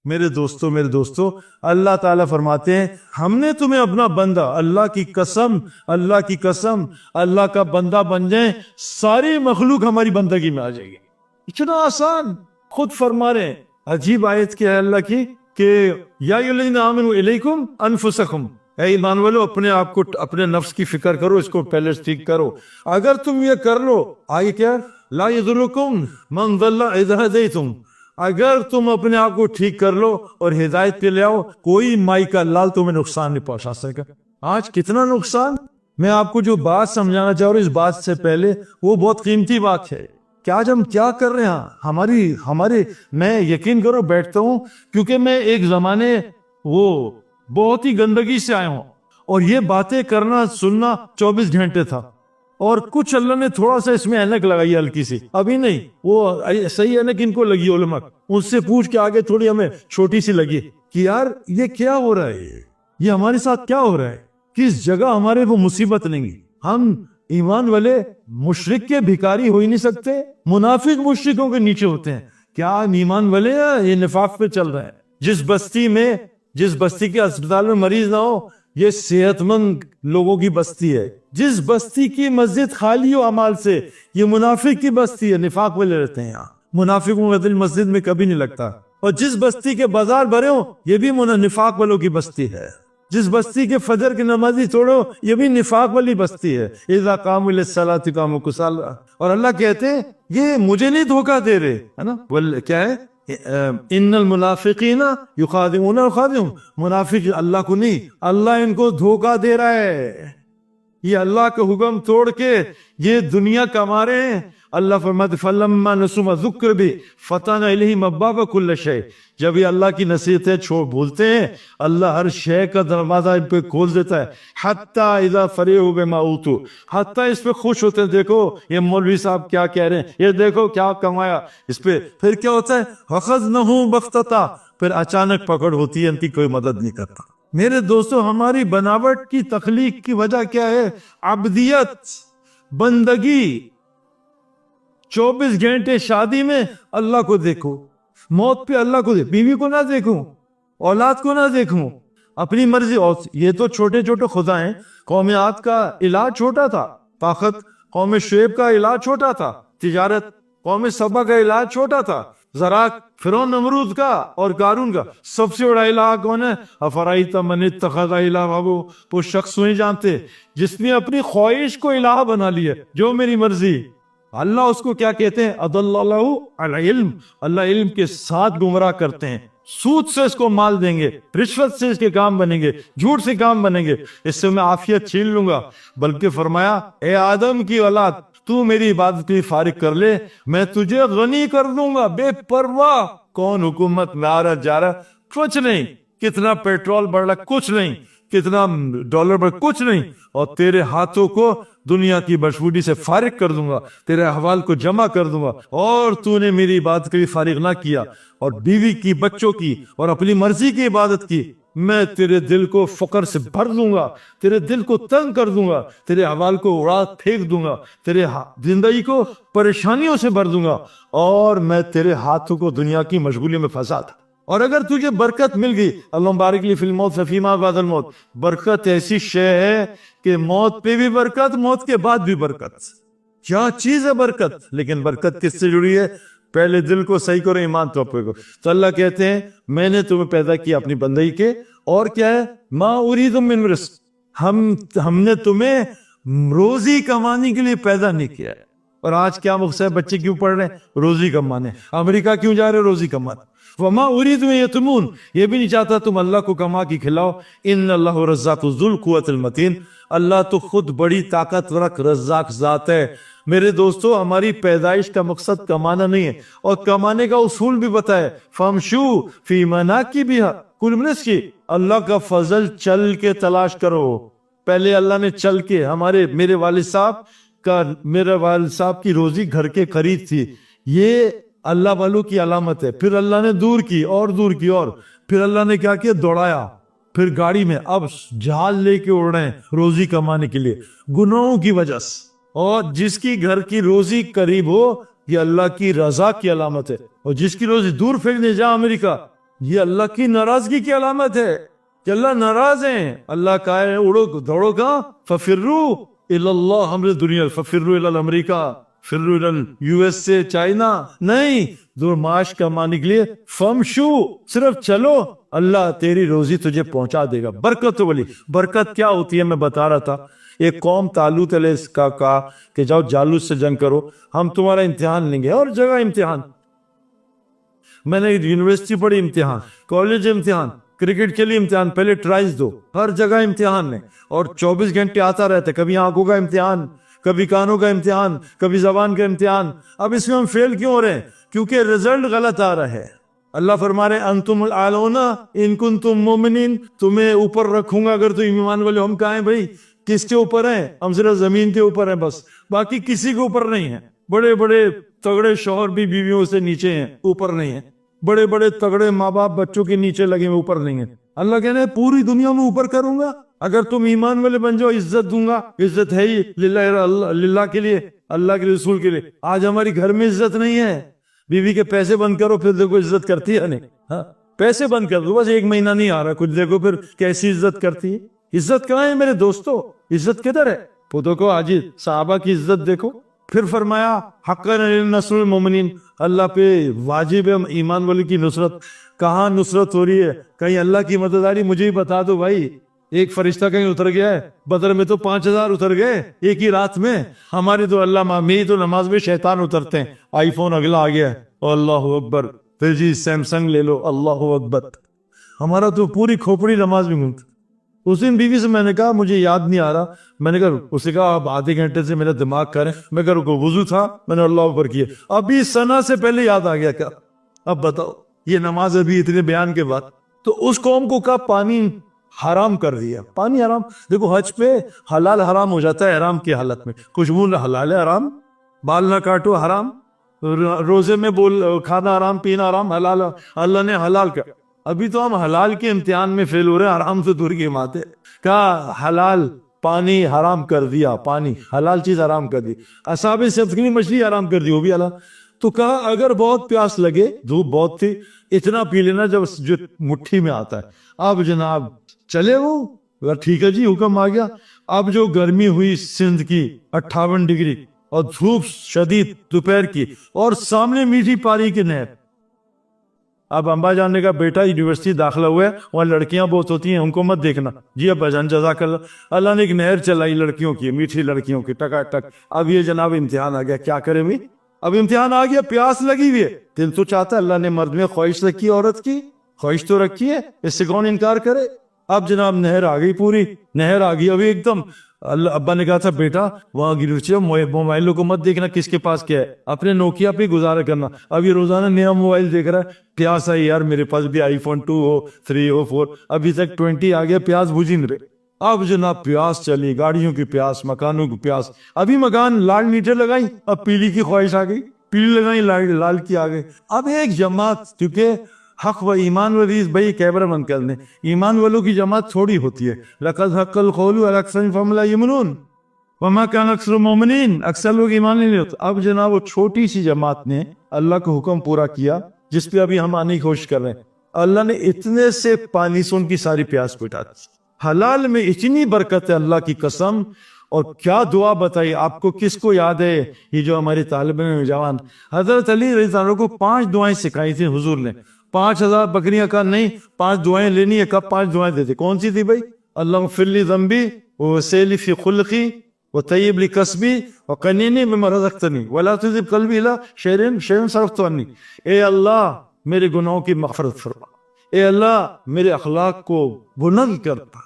میرے دوستو اللہ تعالیٰ فرماتے ہیں ہم نے تمہیں اپنا بندہ، اللہ کی قسم اللہ کا بندہ بن جائیں، ساری مخلوق ہماری بندگی میں آ جائے گی. اتنا آسان. خود فرما رہے ہیں. عجیب آیت کیا ہے اللہ کی کہ یا ایھا الذین آمنوا الیکم انفسکم، اے ایمان والو اپنے آپ کو، اپنے نفس کی فکر کرو، اس کو پہلے ٹھیک کرو. اگر تم یہ کر لو، آگے کیا، لا یضرکم من ضل اذا ہدیتم، اگر تم اپنے آپ کو ٹھیک کر لو اور ہدایت پہ لے آؤ، کوئی مائی کا لال تمہیں نقصان نہیں پہنچا سکے گا. آج کتنا نقصان. میں آپ کو جو بات سمجھانا چاہ رہا ہوں اس بات سے پہلے، وہ بہت قیمتی بات ہے کہ آج ہم کیا کر رہے ہیں. ہمارے میں یقین کرو بیٹھتا ہوں کیونکہ میں ایک زمانے وہ بہت ہی گندگی سے آیا ہوں، اور یہ باتیں کرنا سننا 24 گھنٹے تھا. اور کچھ اللہ نے تھوڑا سا اس میں اینک لگائی ہلکی سی، ابھی نہیں، وہ صحیح اینک ان کو لگی علماء، اس سے پوچھ کے آگے تھوڑی ہمیں چھوٹی سی لگی کہ یار یہ کیا ہو رہا ہے، یہ ہمارے ساتھ کیا ہو رہا ہے. کس جگہ ہمارے وہ مصیبت نہیں. ہم ایمان والے مشرک کے بھکاری ہو ہی نہیں سکتے. منافق مشرکوں کے نیچے ہوتے ہیں. کیا ایمان والے یہ نفاق پہ چل رہا ہے. جس بستی کے اسپتال میں مریض نہ ہو، یہ صحت مند لوگوں کی بستی ہے. جس بستی کی مسجد خالی ہو اعمال سے، یہ منافق کی بستی ہے. نفاق والے رہتے ہیں یہاں. منافقوں کا دل مسجد میں کبھی نہیں لگتا. اور جس بستی کے بازار بھرے ہو، یہ بھی نفاق والوں کی بستی ہے. جس بستی کے فجر کی نمازی توڑو، یہ بھی نفاق والی بستی ہے. اذا قاموا للصلاۃ قاموا کسالى. اور اللہ کہتے ہیں یہ مجھے نہیں دھوکہ دے رہے، ہے نا. کیا ہے، ان المنافقین یخادعون اللہ، منافق اللہ کو نہیں، اللہ ان کو دھوکہ دے رہا ہے. یہ اللہ کا حکم توڑ کے یہ دنیا کما رہے ہیں. اللہ فرماتے فلما نسوا ما ذکر به فتحنا الیہم ابواب کل شیء. جب یہ اللہ کی نصیحتیں بھولتے ہیں، اللہ ہر شے کا دروازہ ان پہ کھول دیتا ہے. حتی اذا فرحوا بما اوتوا، حتی اس پہ خوش ہوتے ہیں. دیکھو یہ مولوی صاحب کیا کہہ رہے ہیں، یہ دیکھو کیا کمایا اس پہ. پھر کیا ہوتا ہے، اخذناہ بغتۃ، پھر اچانک پکڑ ہوتی ہے، ان کی کوئی مدد نہیں کرتا. میرے دوستو، ہماری بناوٹ کی تخلیق کی وجہ کیا ہے؟ عبدیت، بندگی. 24 گھنٹے شادی میں اللہ کو دیکھو، موت پہ اللہ کو دیکھو، بیوی کو نہ دیکھوں، اولاد کو نہ دیکھوں، اپنی مرضی. اور یہ تو چھوٹے چھوٹے خدا ہیں. قوم عاد کا علاج چھوٹا تھا، طاقت. قوم شعیب کا علاج چھوٹا تھا، تجارت. قوم سبا کا علاج چھوٹا تھا، زراعت. فرعون نمرود کا اور قارون کا سب سے بڑا الہ کون ہے؟ افرائیت من اتخذ الہہ، وہ شخص نہیں جانتے جس نے اپنی خواہش کو الہ بنا لیا، جو میری مرضی. اللہ اس کو کیا کہتے ہیں؟ اضل اللہ العلم، اللہ علم کے ساتھ گمراہ کرتے ہیں. سود سے اس کو مال دیں گے، رشوت سے اس کے کام بنیں گے، جھوٹ سے کام بنیں گے، اس سے میں عافیت چھین لوں گا. بلکہ فرمایا اے آدم کی اولاد، تو میری عبادت کی فارغ کر لے، میں تجھے غنی کر دوں گا. بے پرواہ. کون حکومت میں آ رہا جا رہا، کچھ نہیں. کتنا پیٹرول بڑھ رہا، کچھ نہیں. کتنا ڈالر بڑھ، کچھ نہیں. اور تیرے ہاتھوں کو دنیا کی بشبودی سے فارغ کر دوں گا، تیرے احوال کو جمع کر دوں گا. اور تو نے میری عبادت کے لیے فارغ نہ کیا، اور بیوی کی، بچوں کی اور اپنی مرضی کی عبادت کی، میں تیرے دل کو فقر سے بھر دوں گا، تیرے دل کو تنگ کر دوں گا، تیرے احوال کو اڑا پھینک دوں گا، تیرے زندگی کو پریشانیوں سے بھر دوں گا، اور میں تیرے ہاتھوں کو دنیا کی مشغولی میں پھنسا تھا. اور اگر تجھے برکت مل گئی، اللہم بارک لی فی الموت فیما بعد الموت، برکت ایسی شے ہے کہ موت پہ بھی برکت، موت کے بعد بھی برکت. کیا چیز ہے برکت؟ لیکن برکت کس سے جڑی ہے؟ پہلے دل کو صحیح کرو، ایمان تو اپنے کو. تو اللہ کہتے ہیں میں نے تمہیں پیدا کیا اپنی بندگی کے، اور کیا ہے، ما ارید من رزق، ہم نے تمہیں روزی کمانے کے لیے پیدا نہیں کیا ہے. اور آج کیا مقصد ہے؟ بچے کیوں پڑھ رہے ہیں؟ روزی کمانے. امریکہ کیوں جا رہے؟ روزی کمانے. وما اريد ان يتمون، یہ بھی نہیں چاہتا تم اللہ کو کما کے کھلاؤ. ان اللہ رزاق ذو القوۃ المتین، اللہ تو خود بڑی طاقتور رزاق ذات ہے. میرے دوستو، ہماری پیدائش کا مقصد کمانا نہیں ہے، اور کمانے کا اصول بھی بتایا، فامشوا فی مناکبہا کلوا من رزقہ، اللہ کا فضل چل کے تلاش کرو. پہلے اللہ نے چل کے، میرے والد صاحب کی روزی گھر کے قریب تھی، یہ اللہ والوں کی علامت ہے. پھر اللہ نے دور کی اور دور کی، اور پھر اللہ نے کیا کیا؟ دوڑایا. پھر گاڑی میں، اب جہاز لے کے اڑ رہے ہیں روزی کمانے کے لیے، گناہوں کی وجہ سے. اور جس کی گھر کی روزی قریب ہو، یہ اللہ کی رضا کی علامت ہے. اور جس کی روزی دور پھینک دے، جا امریکہ، یہ اللہ کی ناراضگی کی علامت ہے کہ اللہ ناراض ہیں. اللہ کا ہے اڑو دوڑو گا ففرو الی اللہ، ہم نے دنیا ففرو الی امریکہ، فرو الی یو ایس سے چائنا، نہیں، دور معاش کمانے کے لیے فمشو، صرف چلو، اللہ تیری روزی تجھے پہنچا دے گا. برکت والی برکت کیا ہوتی ہے میں بتا رہا تھا. ایک قوم طالوت علیہ کا کہا کہ جاؤ جالوت سے جنگ کرو، ہم تمہارا امتحان لیں گے. اور جگہ امتحان، میں نے یونیورسٹی پڑھی امتحان، کالج امتحان، کرکٹ کے لیے امتحان، پہلے ٹرائلز دو، ہر جگہ امتحان ہے. اور 24 گھنٹے آتا رہتا ہے، کبھی آنکھوں کا امتحان، کبھی کانوں کا امتحان، کبھی زبان کا امتحان. اب اس میں ہم فیل کیوں ہو رہے ہیں؟ کیونکہ رزلٹ غلط آ رہا ہے. اللہ فرما رہے انتم الاعلون ان کنتم مومنین، تمہیں اوپر رکھوں گا اگر تو ایمان والے. ہم کہاں ہیں بھائی؟ کس کے اوپر ہیں؟ ہم صرف زمین کے اوپر ہیں بس، باقی کسی کے اوپر نہیں ہیں. بڑے بڑے تگڑے شوہر بھی بیویوں سے نیچے ہیں، اوپر نہیں ہیں. بڑے بڑے تگڑے ماں باپ بچوں کے نیچے لگے ہوئے، اوپر نہیں ہیں. اللہ کہنے ہیں پوری دنیا میں اوپر کروں گا اگر تم ایمان والے بن جاؤ، عزت دوں گا. عزت ہے ہی للہ کے لیے، اللہ کے رسول کے لیے. آج ہماری گھر میں عزت نہیں ہے. بیوی کے پیسے بند کرو پھر دیکھو عزت کرتی ہے نہیں. ہاں پیسے بند کر دو، بس 1 مہینہ نہیں آ رہا کچھ، دیکھو پھر کیسی عزت کرتی ہے. عزت کہاں ہے میرے دوستو؟ عزت کدھر ہے؟ وہ دیکھو آج صحابہ کی عزت دیکھو. پھر فرمایا حقا نصر المومنین، اللہ پہ واجب ہے ایمان والے کی نصرت. کہاں نصرت ہو رہی ہے؟ کہیں اللہ کی مدد آ رہی؟ مجھے ہی بتا دو بھائی. ایک فرشتہ کہیں اتر گیا ہے؟ بدر میں تو 5000 اتر گئے ایک ہی رات میں. ہماری تو اللہ میری تو نماز میں شیطان اترتے ہیں. آئی فون اگلا آ گیا ہے، اللہ اکبر. پھر جی سیمسنگ لے لو، اللہ اکبر. ہمارا تو پوری کھوپڑی نماز میں گھومتا. اس دن بیوی سے میں نے کہا مجھے یاد نہیں آ رہا، میں نے کہا، اس نے کہا آپ آدھے گھنٹے سے میرا دماغ کریں. میں کہا رکو، وضو تھا، میں نے اللہ اکبر کیا، ابھی سنا سے پہلے یاد آ گیا. کیا اب بتاؤ یہ نماز ابھی اتنے بیان کے بعد؟ تو اس قوم کو کہا پانی حرام کر دیا. پانی حرام. دیکھو حج پہ حلال حرام ہو جاتا ہے احرام کی حالت میں. خوشبو حلال ہے حرام، بال نہ کاٹو حرام، روزے میں کھانا حرام، پینا حرام، حلال اللہ نے حلال کر. ابھی تو ہم حلال کے امتحان میں فیل ہو رہے ہیں، حرام سے دور کی بات ہے. کہا حلال پانی حرام کر دیا، پانی حلال چیز حرام کر دی. اصحاب صدق کی مچھلی حرام کر دی، وہ بھی حلال. تو کہا اگر بہت پیاس لگے، دھوپ بہت تھی، اتنا پی لینا جب جو مٹھی میں آتا ہے. اب جناب چلے وہ ٹھیک ہے جی حکم آ گیا. اب جو گرمی ہوئی سندھ کی 58 ڈگری اور دھوپ شدید دوپہر کی، اور سامنے میٹھی پانی کی نہر. اب امبا جان نے کہا بیٹا یونیورسٹی داخلہ ہوا ہے، وہاں لڑکیاں بہت ہوتی ہیں، ان کو مت دیکھنا. جی ابا جان جزاک اللہ. اللہ نے ایک نہر چلائی لڑکیوں کی، میٹھی لڑکیوں کی، ٹکا ٹک. اب یہ جناب امتحان آ گیا، کیا کرے بھی؟ اب امتحان آ گیا، پیاس لگی ہوئی ہے. دل تو چاہتا ہے، اللہ نے مرد میں خواہش رکھی، عورت کی خواہش تو رکھی ہے، اس سے کون انکار کرے. اب جناب نہر آ گئی، پوری نہر آ گئی. ابھی ایک دم اللہ ابا نے کہا تھا بیٹا وہاں گرو موبائلوں کو مت دیکھنا کس کے پاس کیا ہے، اپنے نوکیا پہ گزارا کرنا. اب یہ روزانہ نیا موبائل دیکھ رہا ہے. پیاس آئی یار، میرے پاس بھی آئی فون 2 ہو 3 ہو 4، ابھی تک 20 آ گیا، پیاس بجھی نہیں رہے. اب جناب پیاس چلی، گاڑیوں کی پیاس، مکانوں کی پیاس. ابھی مکان لال میٹر لگائی، اب پیلی کی خواہش آ گئی، پیلی لگائی، لال کی آ گئی. اب ایک جماعت، کیونکہ حق و ایمان والی بھائی کیمرہ بند کر دیں، ایمان والوں کی جماعت تھوڑی ہوتی ہے. لقد حق القول علی اکثرهم فهم لا یؤمنون وما كان اکثر المؤمنین، اکثر لوگ ایمان نہیں ہوتے. اب جناب وہ چھوٹی سی جماعت نے اللہ کا حکم پورا کیا جس پہ ابھی ہم آنے کی کوشش کر رہے ہیں. اللہ نے اتنے سے پانی سے ان کی ساری پیاس مٹا دی. حلال میں اتنی برکت ہے اللہ کی قسم. اور کیا دعا بتائی آپ کو، کس کو یاد ہے یہ جو ہمارے طالب علم جوان حضرت علی رضی اللہ عنہ کو 5 دعائیں سکھائی تھی حضور نے. 5000 بکریاں کا نہیں، 5 دعائیں لینی ہے. کب 5 دعائیں دیتے؟ کون سی تھی بھائی؟ اللہم اغفر لی ذنبی ووسع فی خلقی وطیب لی کسبی وقنینی مما رزقتنی ولا تزغ قلبی الی شیء صرفته عنی. اے اللہ میرے گناہوں کی مغفرت فرما، اے اللہ میرے اخلاق کو بلند کرتا،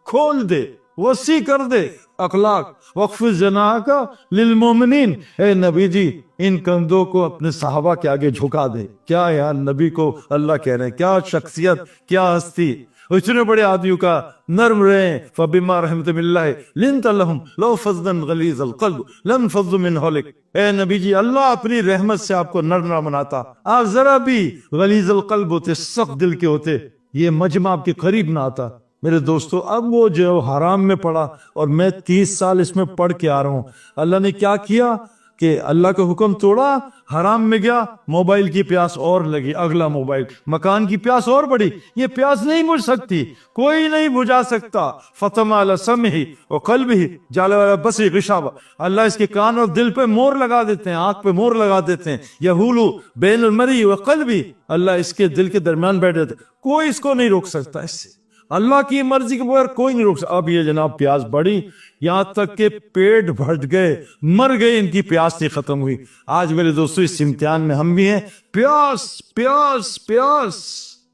کھول دے، وسیع کر دے اخلاق. وقفز جناحک للمؤمنین، اے نبی جی ان کندھوں کو اپنے صحابہ کے آگے جھکا دے. کیا یار نبی کو اللہ کہہ رہے ہیں، کیا شخصیت، کیا ہستی. اتنے بڑے آدمیوں کا نرم رہیں. فبما رحمت من اللہ لنت لهم لو فظا غلیظ القلب لانفضوا من حولک. اے نبی جی اللہ اپنی رحمت سے آپ کو نرم نہ بناتا، آپ ذرا بھی غلیظ القلب ہوتے، سخت دل کے ہوتے، یہ مجمع آپ کے قریب نہ آتا. میرے دوستو اب وہ جو حرام میں پڑا، اور میں 30 سال اس میں پڑھ کے آ رہا ہوں. اللہ نے کیا کیا؟ کہ اللہ کا حکم توڑا, حرام میں گیا, موبائل کی پیاس اور لگی, اگلا موبائل, مکان کی پیاس اور بڑھی. یہ پیاس نہیں بجھ سکتی, کوئی نہیں بجھا سکتا. فتم علی سمعہ وقلبہ جعل علی بصرہ غشاوہ, اللہ اس کے کان اور دل پہ مور لگا دیتے ہیں, آنکھ پہ مور لگا دیتے ہیں. یحول بین المرء وقلبہ, اللہ اس کے دل کے درمیان بیٹھ جاتے, کوئی اس کو نہیں روک سکتا. اس سے اللہ کی مرضی کے بغیر کوئی نہیں روک سکتا. اب یہ جناب پیاس بڑھی, یہاں تک کہ پیٹ بھٹ گئے, مر گئے, ان کی پیاس نہیں ختم ہوئی. آج میرے دوستو اس امتحان میں ہم بھی ہیں. پیاس پیاس پیاس.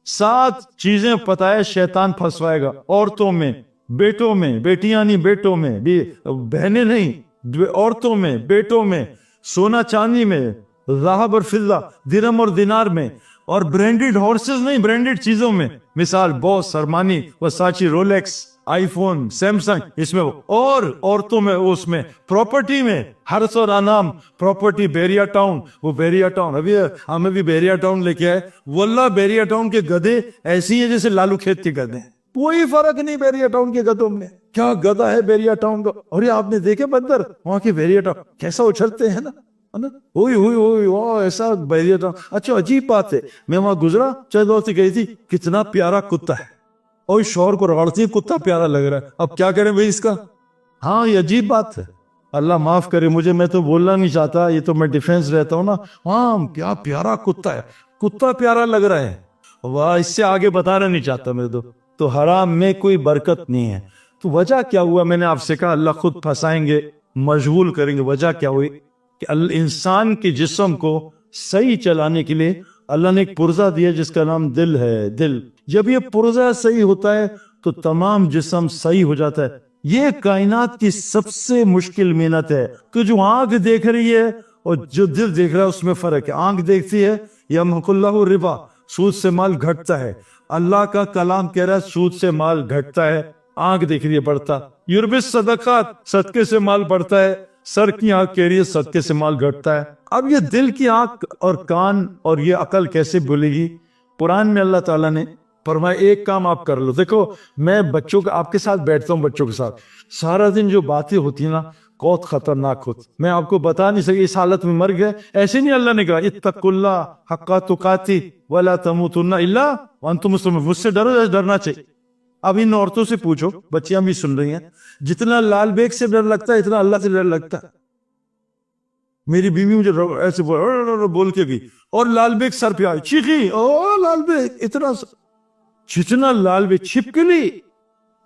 7 چیزیں پتہ ہے شیطان پھنسوائے گا عورتوں میں, بیٹوں میں, بیٹیاں نہیں بیٹوں میں, بہنیں نہیں, عورتوں میں, بیٹوں میں, سونا چاندی میں, ذہب اور فضہ, درہم اور دینار میں, اور برینڈڈ ہارسز نہیں, برینڈڈ چیزوں میں, مثال بوس, ارمانی, ورساچی, رولیکس, آئی فون, سیمسنگ, اس میں. اور عورتوں میں, اس میں پراپرٹی میں, ہرس اور انعام, پراپرٹی, بیریا ٹاؤن, وہ بیریا ٹاؤن, ابھی ہمیں بھی بیریا ٹاؤن لے کے آئے. واللہ بیریا ٹاؤن کے گدھے ایسی ہیں جیسے لالو کھیت کے گدھے ہیں, کوئی فرق نہیں بیریا ٹاؤن کے گدھوں میں. کیا گدھا ہے بیریا ٹاؤن کا. اور یہ آپ نے دیکھے بندر وہاں کے بیریا ٹاؤن کیسا اچھلتے ہیں نا, ایسا بیریا ٹاؤن. اچھا عجیب بات ہے, میں وہاں گزرا, چند دوست گئی تھی, کتنا پیارا کتا ہے, اور شوہر کو رگڑتی ہے, کتا پیارا لگ رہا ہے. اب کیا کریں بھائی اس کا. ہاں یہ عجیب بات ہے, اللہ معاف کرے مجھے, میں تو بولنا نہیں چاہتا, یہ تو میں ڈیفینس رہتا ہوں نا. ہاں کیا پیارا کتا ہے, کتا پیارا لگ رہا ہے, واہ, اس سے آگے بتانا نہیں چاہتا میں تو حرام میں کوئی برکت نہیں ہے. تو وجہ کیا ہوا, میں نے آپ سے کہا اللہ خود پھنسائیں گے, مشغول کریں گے. وجہ کیا ہوئی کہ انسان کے جسم کو صحیح چلانے کے لیے اللہ نے ایک پرزہ دیا جس کا نام دل ہے. دل جب یہ پرزہ صحیح ہوتا ہے تو تمام جسم صحیح ہو جاتا ہے. یہ کائنات کی سب سے مشکل محنت ہے. تو جو آنکھ دیکھ رہی ہے اور جو دل دیکھ رہا ہے اس میں فرق ہے. آنکھ دیکھتی ہے یمحق اللہ الربا, سود سے مال گھٹتا ہے. اللہ کا کلام کہہ رہا ہے سود سے مال گھٹتا ہے, آنکھ دیکھ رہی ہے بڑھتا. یربی الصدقات, صدقے سے مال بڑھتا ہے. سر کی آنکھ کہہ رہی ہے صدقے سے مال گھٹتا ہے. اب یہ دل کی آنکھ اور کان اور یہ عقل کیسے بولے گی. قرآن میں اللہ تعالیٰ نے فرمایا ایک کام آپ کر لو. دیکھو میں بچوں کا آپ کے ساتھ بیٹھتا ہوں, بچوں کے ساتھ سارا دن جو باتیں ہوتی ہیں نا بہت خطرناک ہوتی, میں آپ کو بتا نہیں سکتا. اس حالت میں مر گئے ایسے نہیں, اللہ نے کہا اتقوا اللہ حق تقاتہ ولا تموتن الا وانتم مسلمون, مجھ سے ڈرو جیسے ڈرنا چاہیے. اب ان عورتوں سے پوچھو, بچیاں بھی سن رہی ہیں, جتنا لال بیگ سے ڈر لگتا ہے اتنا اللہ سے ڈر لگتا ہے. میری بیوی مجھے ایسے بول کے گئی اور لال بیگ سر پہ آئی, چیخی, او لال بیگ, اتنا جتنا لال بیگ چھپکلی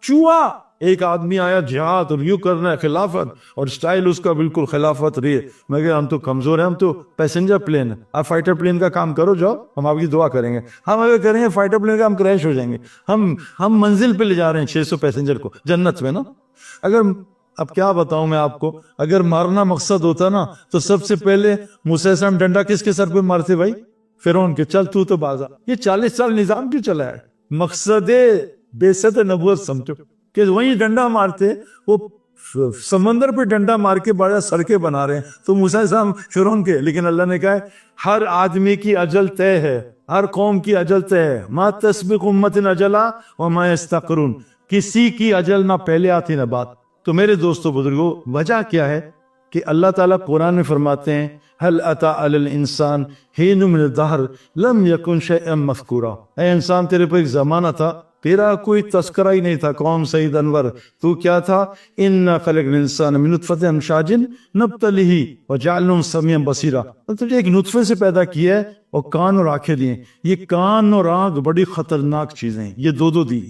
چوہا. ایک آدمی آیا جہاد اور یوں کرنا ہے خلافت, اور سٹائل اس کا بالکل خلافت رہی ہے. میں کہا ہم تو کمزور ہیں, ہم تو پیسنجر پلین ہیں, آپ فائٹر پلین کا کام کرو, جاؤ, ہم آپ کی دعا کریں گے. ہم اگر کریں گے فائٹر پلین کا ہم کریش ہو جائیں گے. ہم منزل پہ لے جا رہے ہیں 600 پیسنجر کو جنت میں نا. اگر اب کیا بتاؤں میں آپ کو, اگر مارنا مقصد ہوتا نا تو سب سے پہلے موسیٰ علیہ السلام ڈنڈا کس کے سر پہ مارتے بھائی, فرعون کے. چل تو بازا. یہ 40 سال نظام کیوں چلا ہے, مقصد بعثت نبوت سمجھو کہ وہیں ڈنڈا مارتے. وہ سمندر پہ ڈنڈا مار کے بڑا سڑکیں بنا رہے ہیں تو موسیٰ علیہ السلام فرعون کے. لیکن اللہ نے کہا ہے ہر آدمی کی اجل طے ہے, ہر قوم کی اجل طے ہے. ما تسبق امت اجلا وما یستأخرون, کسی کی اجل نہ پہلے آتی نہ بعد. تو میرے دوستو بزرگو, وجہ کیا ہے کہ اللہ تعالیٰ قرآن میں فرماتے ہیں هل اتى على الانسان حين من الدهر لم يكن شيئا مذكورا. اے انسان تیرے پر ایک زمانہ تھا تیرا کوئی تذکرہ ہی نہیں تھا. کون سعید انور, تو کیا تھا, انا خلقنا الانسان من نطفۃ امشاج نبتلہ وجعلناه سمیعا بصیرا. تجھے ایک نطفے سے پیدا کیا ہے اور کان اور آنکھیں دیے. یہ کان اور آنکھ بڑی خطرناک چیزیں ہیں, یہ دو دی.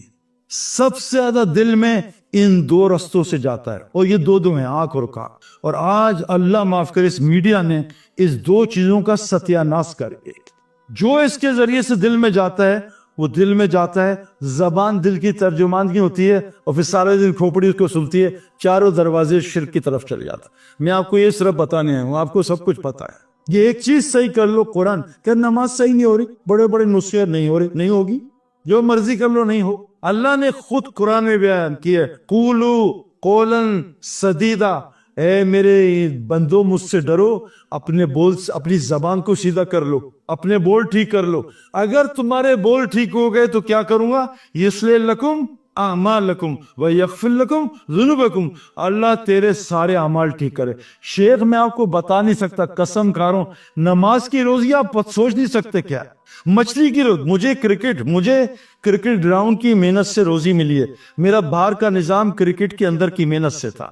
سب سے زیادہ دل میں ان 2 رستوں سے جاتا ہے, اور یہ 2 ہیں, آنکھ اور کان. اور آج اللہ معاف کرے اس میڈیا نے اس 2 چیزوں کا ستیہ ناش کر کے, جو اس کے ذریعے سے دل میں جاتا ہے وہ دل میں جاتا ہے. زبان دل کی ترجمان کی ہوتی ہے اور پھر سارے دن کھوپڑی اس کو سنتی ہے, چاروں دروازے شرک کی طرف چل جاتا. میں آپ کو یہ صرف بتانے آیا ہوں, آپ کو سب کچھ پتا ہے. یہ ایک چیز صحیح کر لو, قرآن کہ نماز صحیح نہیں ہو رہی, بڑے بڑے نسخے نہیں ہو رہے, نہیں ہوگی, جو مرضی کر لو نہیں ہو. اللہ نے خود قرآن میں بیان کیا, قولو قولا سدیدا, اے میرے بندو مجھ سے ڈرو, اپنے بول اپنی زبان کو سیدھا کر لو, اپنے بول ٹھیک کر لو. اگر تمہارے بول ٹھیک ہو گئے تو کیا کروں گا, یصلح لکم اعمالکم ویغفر لکم ذنوبکم، اللہ تیرے سارے اعمال ٹھیک کرے۔ شیخ میں آپ کو بتا نہیں سکتا، قسم کھاروں، نماز کی روزی آپ سوچ نہیں سکتے کیا، مچھلی کی روزی، مجھے کرکٹ گراؤنڈ کی محنت سے روزی ملی ہے، میرا باہر کا نظام کرکٹ کے اندر کی محنت سے تھا۔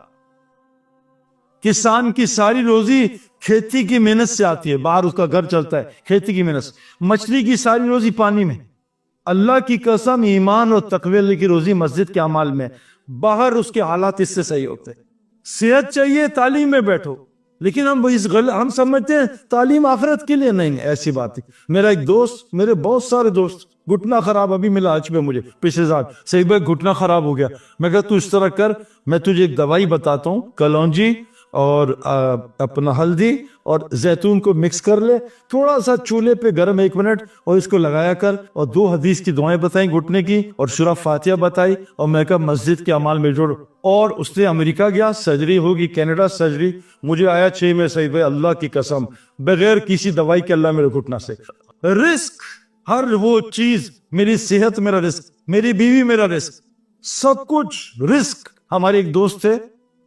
کسان کی ساری روزی کھیتی کی محنت سے آتی ہے، باہر اس کا گھر چلتا ہے کھیتی کی محنت سے۔ مچھلی کی ساری روزی پانی میں، اللہ کی قسم ایمان اور تقوی کی روزی مسجد کے اعمال میں، باہر اس کے حالات اس سے صحیح ہوتے ہیں۔ صحت چاہیے، تعلیم میں بیٹھو، لیکن ہم سمجھتے ہیں تعلیم آخرت کے لیے، نہیں ایسی بات ہے۔ میرا ایک دوست، میرے بہت سارے دوست، گھٹنا خراب ابھی ملا آج پہ مجھے پچھلے سال، صحیح بھائی گھٹنا خراب ہو گیا، میں کہا تو اس طرح کر، میں تجھے ایک دوائی بتاتا ہوں، کلونجی اور اپنا ہلدی اور زیتون کو مکس کر لے، تھوڑا سا چولہے پہ گرم 1 منٹ، اور اس کو لگایا کر، اور 2 حدیث کی دعائیں بتائیں گھٹنے کی، اور سورہ فاتحہ بتائی، اور میں کہا مسجد کے اعمال میں جوڑ۔ اور اس نے امریکہ گیا، سرجری ہوگی، کینیڈا سرجری، مجھے آیا 6 میں صحیح بھائی، اللہ کی قسم بغیر کسی دوائی کے اللہ میرے گھٹنا سے۔ رزق، ہر وہ چیز، میری صحت میرا رزق، میری بیوی میرا رزق، سب کچھ رزق۔ ہمارے ایک دوست تھے،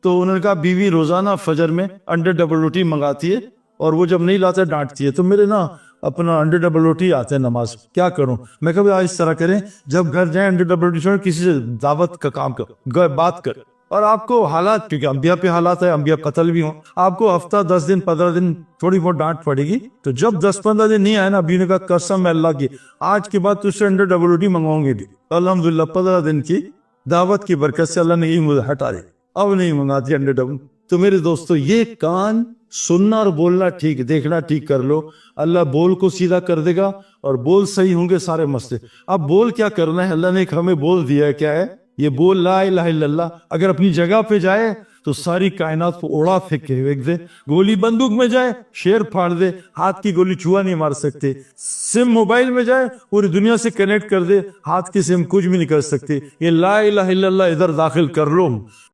تو انہوں نے کہا بیوی روزانہ فجر میں انڈے ڈبل روٹی منگاتی ہے، اور وہ جب نہیں لاتے ڈانٹتی ہے، تو میرے نا اپنا انڈے ڈبل روٹی آتے ہیں نماز، کیا کروں؟ میں کہا اس طرح کریں، جب گھر جائیں انڈے ڈبل روٹی چھوڑیں، کسی سے دعوت کا کام کر، بات کر، اور آپ کو حالات، کیونکہ انبیاء پہ حالات ہے، انبیاء قتل بھی ہوں، آپ کو ہفتہ 10 دن 15 دن تھوڑی بہت ڈانٹ پڑے گی۔ تو جب 10-15 دن نہیں آئے نا، ابھی نے کہا قسم ہے اللہ کی، آج کے بعد تجھ سے انڈے ڈبل روٹی منگواؤں گی۔ الحمدللہ 15 دن کی دعوت کی برکت سے اللہ نے یہ مجھے ہٹا دی، اب نہیں منگاتی انڈے ڈبل۔ تو میرے دوستو، یہ کان سننا اور بولنا ٹھیک، دیکھنا ٹھیک کر لو، اللہ بول کو سیدھا کر دے گا، اور بول صحیح ہوں گے سارے مسئلے۔ اب بول کیا کرنا ہے، اللہ نے ایک ہمیں بول دیا ہے، کیا ہے یہ بول؟ لا الہ الا اللہ۔ اگر اپنی جگہ پہ جائے تو ساری کائنات کو اڑا پھینک کے پھینک دے، گولی بندوق میں جائے شیر پھاڑ دے، ہاتھ کی گولی چوہا نہیں مار سکتے، سم موبائل میں جائے پوری دنیا سے کنیکٹ کر دے، ہاتھ کی سم کچھ بھی نہیں کر سکتے۔ یہ لا الہ الا اللہ ادھر داخل کر لو،